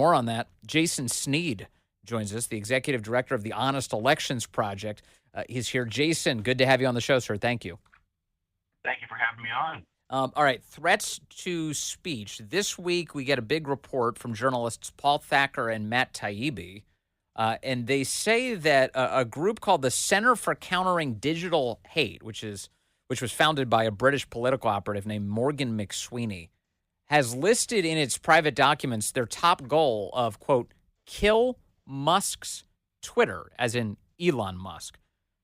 more on that. Jason Snead joins us, the executive director of the Honest Elections Project. He's here. Jason, good to have you on the show, sir. Thank you. Thank you for having me on. All right, threats to speech. This week, we get a big report from journalists Paul Thacker and Matt Taibbi, and they say that a group called the Center for Countering Digital Hate, which was founded by a British political operative named Morgan McSweeney, has listed in its private documents their top goal of, quote, kill Musk's Twitter, as in Elon Musk.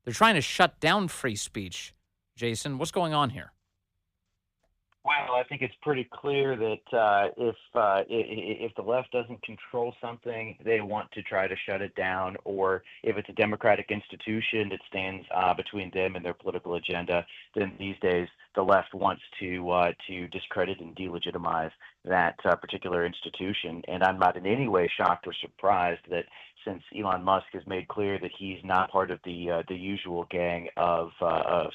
They're trying to shut down free speech. Jason, what's going on here? Well, I think it's pretty clear that if the left doesn't control something, they want to try to shut it down. Or if it's a democratic institution that stands between them and their political agenda, then these days the left wants to discredit and delegitimize that particular institution. And I'm not in any way shocked or surprised that since Elon Musk has made clear that he's not part of the usual gang of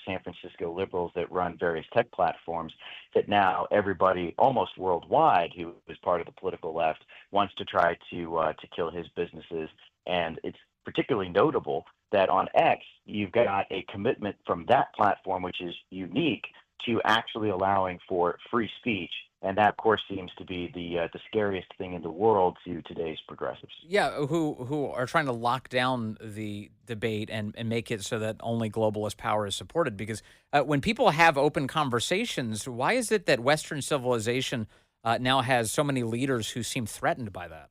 San Francisco liberals that run various tech platforms, that now everybody almost worldwide who is part of the political left wants to try to kill his businesses. And it's particularly notable that on X, you've got a commitment from that platform, which is unique, to actually allowing for free speech. And that, of course, seems to be the scariest thing in the world to today's progressives. Yeah, who are trying to lock down the debate and make it so that only globalist power is supported. Because when people have open conversations, why is it that Western civilization now has so many leaders who seem threatened by that?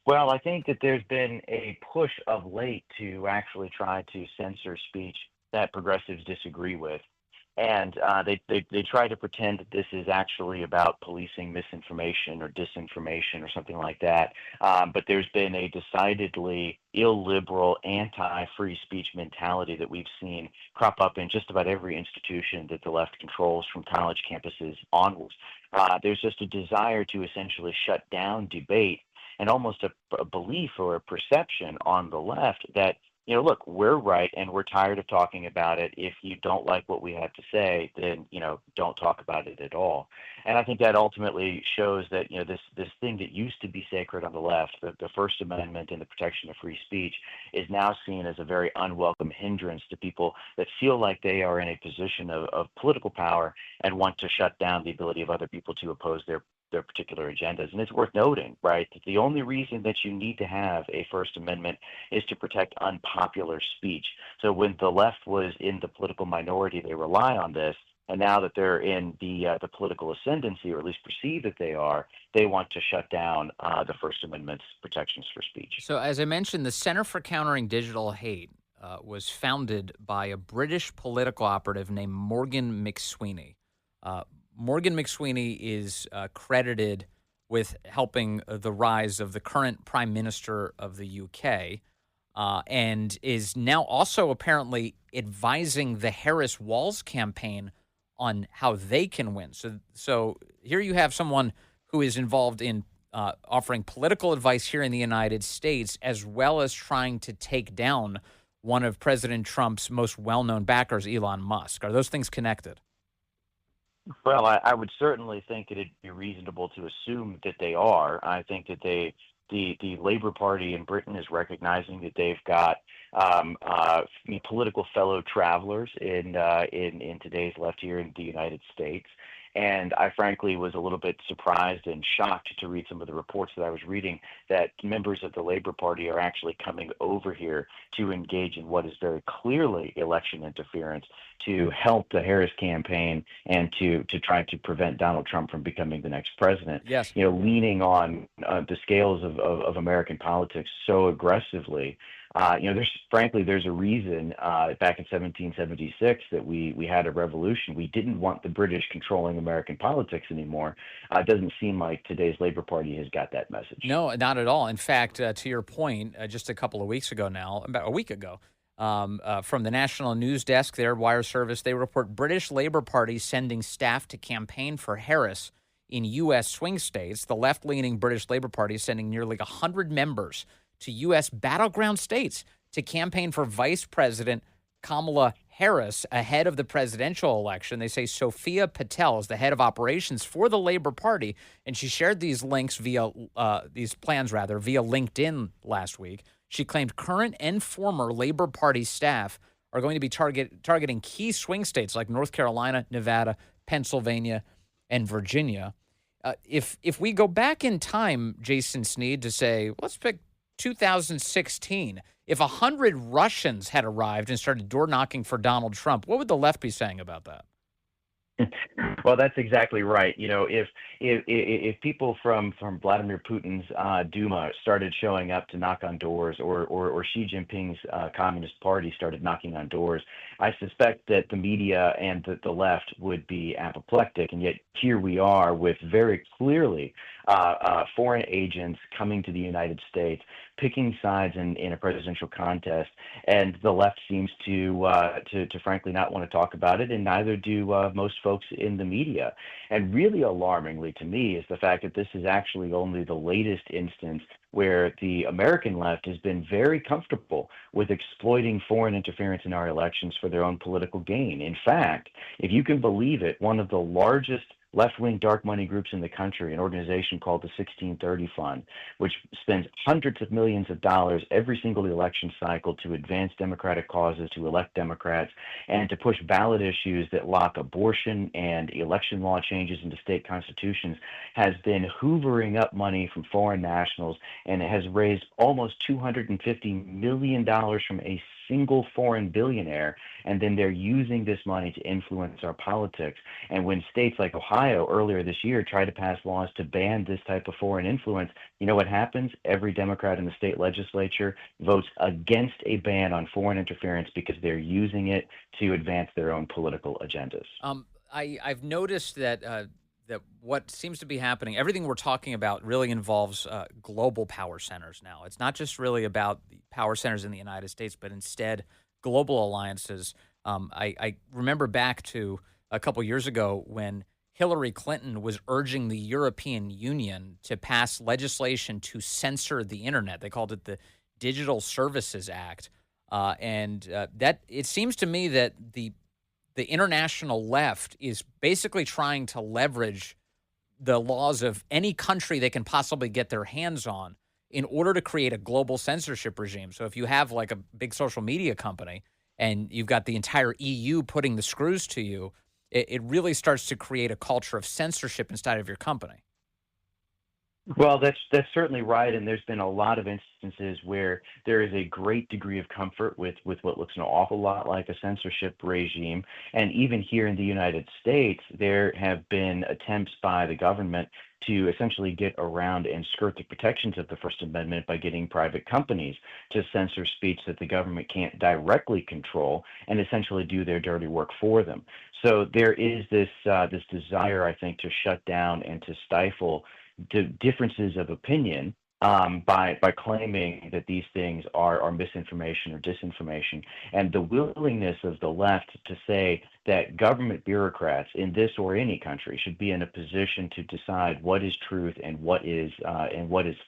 Well, I think that there's been a push of late to actually try to censor speech that progressives disagree with. And they try to pretend that this is actually about policing misinformation or disinformation or something like that. But there's been a decidedly illiberal, anti-free speech mentality that we've seen crop up in just about every institution that the left controls, from college campuses onwards. There's just a desire to essentially shut down debate, and almost a belief or a perception on the left that, look, we're right and we're tired of talking about it. If you don't like what we have to say, then, don't talk about it at all. And I think that ultimately shows that, this thing that used to be sacred on the left, the First Amendment and the protection of free speech, is now seen as a very unwelcome hindrance to people that feel like they are in a position of political power and want to shut down the ability of other people to oppose their particular agendas. And it's worth noting, right, that the only reason that you need to have a First Amendment is to protect unpopular speech. So when the left was in the political minority, they rely on this. And now that they're in the political ascendancy, or at least perceive that they are, they want to shut down the First Amendment's protections for speech. So as I mentioned, the Center for Countering Digital Hate was founded by a British political operative named Morgan McSweeney. Morgan McSweeney is credited with helping the rise of the current Prime Minister of the UK, and is now also apparently advising the Harris-Walz campaign on how they can win. So here you have someone who is involved in offering political advice here in the United States, as well as trying to take down one of President Trump's most well-known backers, Elon Musk. Are those things connected? Well, I would certainly think that it'd be reasonable to assume that they are. I think that the Labour Party in Britain is recognizing that they've got political fellow travelers in today's left here in the United States. And I frankly was a little bit surprised and shocked to read some of the reports that I was reading that members of the Labour Party are actually coming over here to engage in what is very clearly election interference to help the Harris campaign and to try to prevent Donald Trump from becoming the next president. Yes. Leaning on the scales of American politics so aggressively. There's a reason back in 1776 that we had a revolution. We didn't want the British controlling American politics anymore. It doesn't seem like today's Labour Party has got that message. No, not at all. In fact, to your point, just a couple of weeks ago now, about a week ago, from the National News Desk, their wire service, they report British Labour Party sending staff to campaign for Harris in U.S. swing states. The left-leaning British Labour Party is sending nearly 100 members to U.S. battleground states to campaign for Vice President Kamala Harris ahead of the presidential election. They say Sophia Patel is the head of operations for the Labor Party, and she shared these links via these plans rather via LinkedIn last week. She claimed current and former Labor Party staff are going to be targeting key swing states like North Carolina, Nevada, Pennsylvania, and Virginia. If we go back in time, Jason Snead, to say, let's pick 2016, if 100 Russians had arrived and started door knocking for Donald Trump, what would the left be saying about that? Well, that's exactly right. If people from Vladimir Putin's Duma started showing up to knock on doors, or Xi Jinping's Communist Party started knocking on doors, I suspect that the media and the left would be apoplectic. And yet here we are with very clearly foreign agents coming to the United States, picking sides in a presidential contest, and the left seems to frankly not want to talk about it, and neither do most folks in the media. And really alarmingly to me is the fact that this is actually only the latest instance where the American left has been very comfortable with exploiting foreign interference in our elections for their own political gain. In fact, if you can believe it, one of the largest left-wing dark money groups in the country, an organization called the 1630 Fund, which spends hundreds of millions of dollars every single election cycle to advance Democratic causes, to elect Democrats, and to push ballot issues that lock abortion and election law changes into state constitutions, has been hoovering up money from foreign nationals, and it has raised almost $250 million from a single foreign billionaire, and then they're using this money to influence our politics. And when states like Ohio earlier this year tried to pass laws to ban this type of foreign influence, you know what happens? Every Democrat in the state legislature votes against a ban on foreign interference because they're using it to advance their own political agendas. I've noticed that that what seems to be happening, everything we're talking about really involves global power centers now. It's not just really about the power centers in the United States, but instead global alliances. I remember back to a couple years ago when Hillary Clinton was urging the European Union to pass legislation to censor the internet. They called it the Digital Services Act. That it seems to me that the international left is basically trying to leverage the laws of any country they can possibly get their hands on in order to create a global censorship regime. So if you have like a big social media company and you've got the entire EU putting the screws to you, it really starts to create a culture of censorship inside of your company. Well, that's certainly right, and there's been a lot of instances where there is a great degree of comfort with what looks an awful lot like a censorship regime. And even here in the United States, there have been attempts by the government to essentially get around and skirt the protections of the First Amendment by getting private companies to censor speech that the government can't directly control and essentially do their dirty work for them. So there is this desire, I think, to shut down and to stifle differences of opinion by claiming that these things are misinformation or disinformation, and the willingness of the left to say that government bureaucrats in this or any country should be in a position to decide what is truth and what is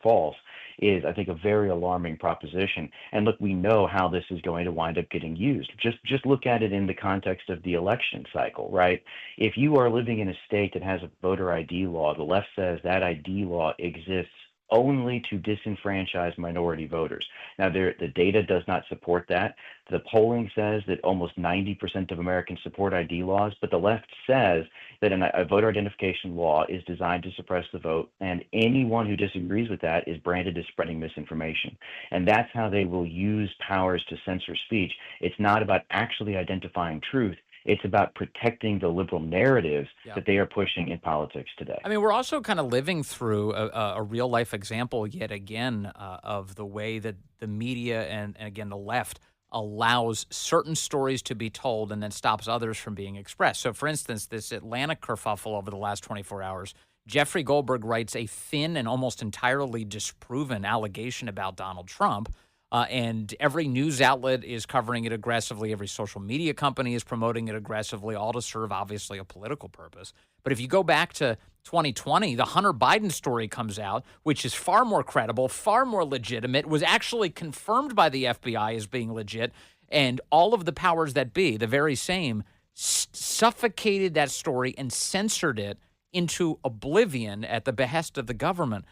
false is, I think, a very alarming proposition. And look, we know how this is going to wind up getting used. Just look at it in the context of the election cycle, right? If you are living in a state that has a voter ID law, the left says that ID law exists only to disenfranchise minority voters. Now, the data does not support that. The polling says that almost 90% of Americans support ID laws, but the left says that a voter identification law is designed to suppress the vote, and anyone who disagrees with that is branded as spreading misinformation. And that's how they will use powers to censor speech. It's not about actually identifying truth. It's about protecting the liberal narratives that they are pushing in politics today. I mean, we're also kind of living through a real life example yet again of the way that the media and again, the left allows certain stories to be told and then stops others from being expressed. So, for instance, this Atlanta kerfuffle over the last 24 hours, Jeffrey Goldberg writes a thin and almost entirely disproven allegation about Donald Trump. And every news outlet is covering it aggressively. Every social media company is promoting it aggressively, all to serve, obviously, a political purpose. But if you go back to 2020, the Hunter Biden story comes out, which is far more credible, far more legitimate, was actually confirmed by the FBI as being legit. And all of the powers that be, the very same, suffocated that story and censored it into oblivion at the behest of the government.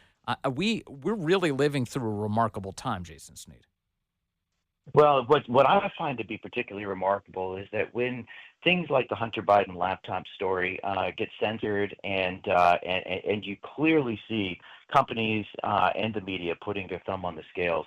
We're really living through a remarkable time, Jason Snead. Well, what I find to be particularly remarkable is that when things like the Hunter Biden laptop story get censored, and you clearly see companies and the media putting their thumb on the scales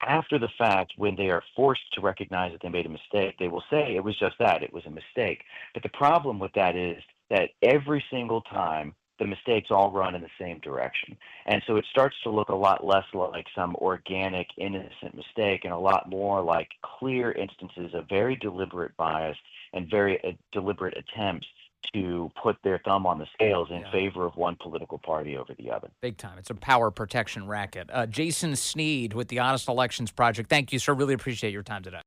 after the fact, when they are forced to recognize that they made a mistake, they will say it was just that, it was a mistake. But the problem with that is that every single time the mistakes all run in the same direction. And so it starts to look a lot less like some organic, innocent mistake and a lot more like clear instances of very deliberate bias and very deliberate attempts to put their thumb on the scales in Yeah. favor of one political party over the other. Big time. It's a power protection racket. Jason Snead with the Honest Elections Project. Thank you, sir. Really appreciate your time today.